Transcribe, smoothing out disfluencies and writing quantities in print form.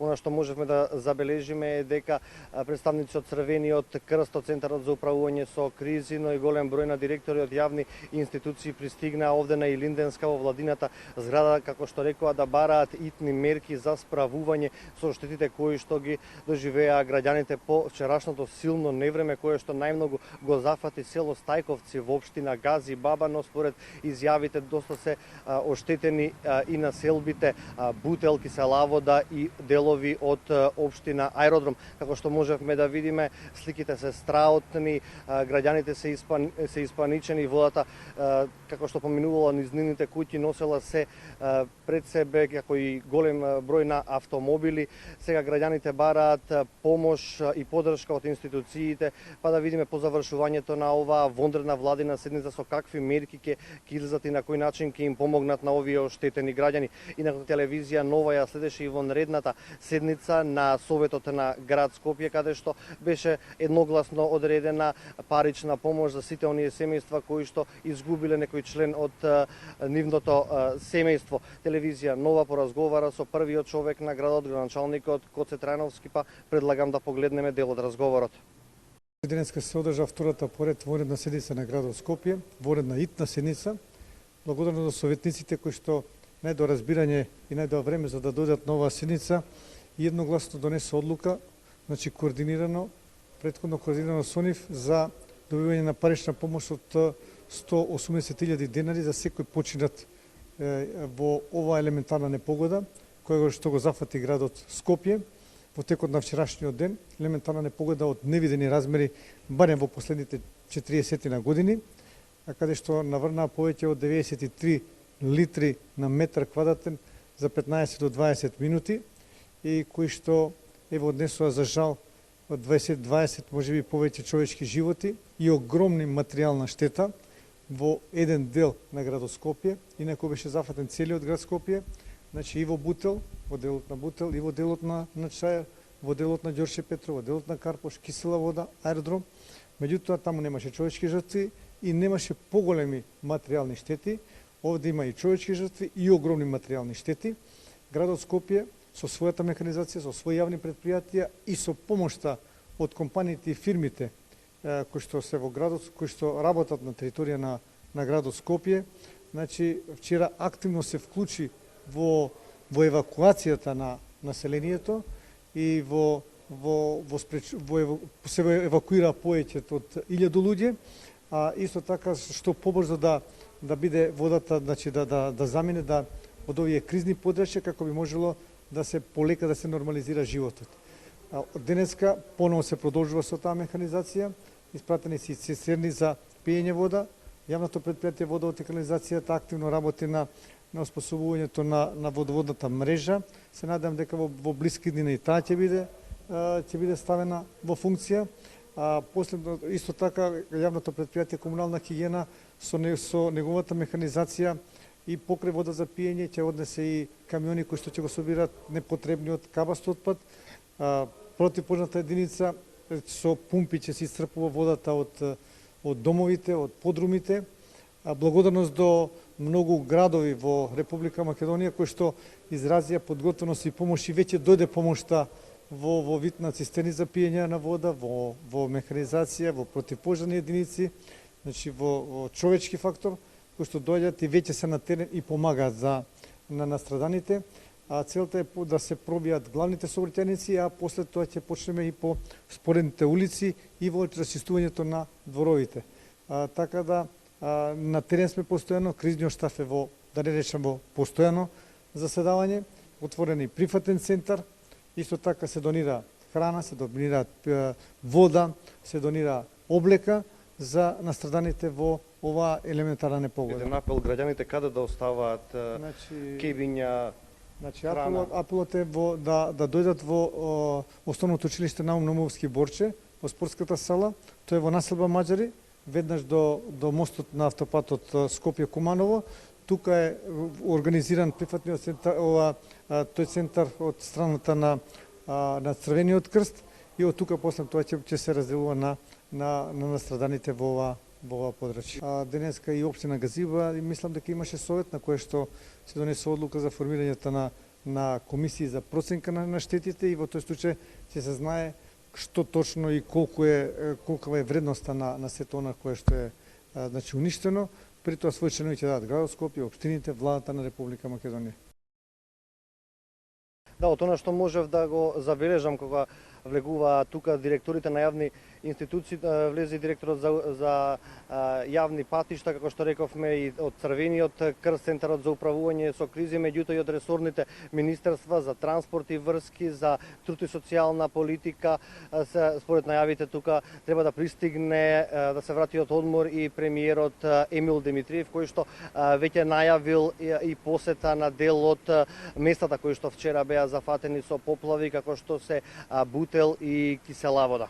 Она што можевме да забележиме е дека представници од Црвениот крст, од Центарот за управување со кризи, но и голем број на директори од јавни институции пристигнаа овде на Илинденска во владината зграда, како што рекоа, да бараат итни мерки за справување со штетите кои што ги доживеа граѓаните по вчерашното силно невреме кое што најмногу го зафати село Стајковци во општина Гази Баба, но според изјавите доста се оштетени и населбите Бутел, Киселавода и делови од општина Аеродром. Како што можевме да видиме, сликите се страотни, граѓаните се испаничени, водата како што поминувала низ нивните куќи носела се пред себе како и голем број на автомобили. Сега граѓаните бараат помош и поддршка од институциите, па да видиме по завршувањето на оваа вонредна владина седница со какви мерки ќе излезат и на кој начин ќе им помогнат на овие оштетени граѓани. Инаку телевизија Нова ја следеше и вонредната седница на Советот на град Скопје, каде што беше едногласно одредена парична помош за сите оние семејства кои што изгубиле некој член од нивното семејство. Телевизија Нова поразговара со првиот човек на градот, градоначалникот Коце Трајновски, па предлагам да погледнеме дел од разговорот. Денеска се одржа втората поред вонредна седница на градот Скопје, вонредна итна седница. Благодарно за советниците кои што најдо разбирање и најдо време за да дојдат на оваа седница и едногласно донесе одлука, значи претходно координирано со нив за добивање на парична помош од 180.000 денари за секој починат во оваа елементарна непогода која што го зафати градот Скопје во текот на вчерашниот ден. Елементарна непогода од невидени размери, барем во последните 40 години, каде што наврнаа повеќе од 93 литри на метар квадратен за 15 до 20 минути и кои што однесува за жал од 20 можеби повеќе човечки животи и огромни материјална штета во еден дел на градот Скопје, инаку беше зафатен целиот град Скопје, значи и во Бутел, во делот на Бутел, и во делот на Чајар, во делот на Ѓорче Петров, во делот на Карпош, Киселавода, Аеродром. Меѓутоа таму немаше човечки жртви и немаше поголеми материјални штети. Овде има и човечки жртви и огромни материјални штети. Градот Скопје со својата механизација, со своји јавни предпријатија и со помошта од компаниите и фирмите кои што се во градот, кои што работат на територија на градот Скопје, значи вчера активно се вклучи во евакуацијата на населението и се евакуира повеќе од 1000 луѓе, а исто така што побрзо да биде водата, значи да замине од овие кризни подрачја како би можело да се полека да се нормализира животот. Денеска поново се продолжува со таа механизација, испратени се цистерни за пиење вода. Јавното предпријатие Водовод и канализацијата активно работи на оспособувањето на водоводната мрежа. Се надевам дека во блиски дни и таа ќе биде ставена во функција. Последно, исто така, јавното предпријатие Комунална хигиена со неговата механизација и покрај вода за пиење ќе однесе и камиони кои што ќе го собираат непотребниот кабаст отпад. Противпожарната единица со пумпи ќе се исцрпува водата од домовите, од подрумите. Благодарност до многу градови во Република Македонија кои што изразија подготвеност и помош и веќе дојде помошта во вид на цистерни за пиење на вода, во механизација, во противпожарни единици, значи во човечки фактор, кои што доаѓаат и веќе се на терен и помагаат на настраданите. Целта е да се пробијат главните сообраќајници, а после тоа ќе почнеме и по споредните улици и во расчистувањето на дворовите. Така да на терен сме постојано, кризниот штаб е да не речем во постојано заседавање, отворен и прифатен центар, исто така се донира храна, се донира вода, се донира облека за настраданите во оваа елементарна непогода. Еден апел граѓаните каде да оставаат кебиња. Значи, апелот е да дојдат во Основното училиште Наум Наумовски Борче, во спортската сала, тоа е во населба Маџари, веднаш до мостот на автопатот Скопје-Куманово. Тука е организиран прифатниот центар, тој центар од страната на Црвениот крст и од тука после тоа ќе се разделува на настраданите во ова подрачје. Денеска и општина Газиба, мислам дека имаше совет на кој што се донесе одлука за формирањето на на комисии за проценка на штетите и во тој случај ќе се знае што точно и колкава е вредноста на сето она кое што е значи уништено. При тоа своји членови ќе дадат градот Скопје, општините, владата на Република Македонија. Да, од она што можев да го забележам кога влегува тука директорите на јавни институции, влезе и директорот за јавни патишта, како што рековме, и од Црвениот крст, Центарот за управување со кризи, меѓутоа и од ресорните министерства за транспорт и врски, за труд и социјална политика. Според најавите тука треба да пристигне, да се врати од одмор и премиерот Емил Димитриев, кој што веќе најавил и посета на дел од местата кои што вчера беа зафатени со поплави, како што се Бутел и Кисела вода.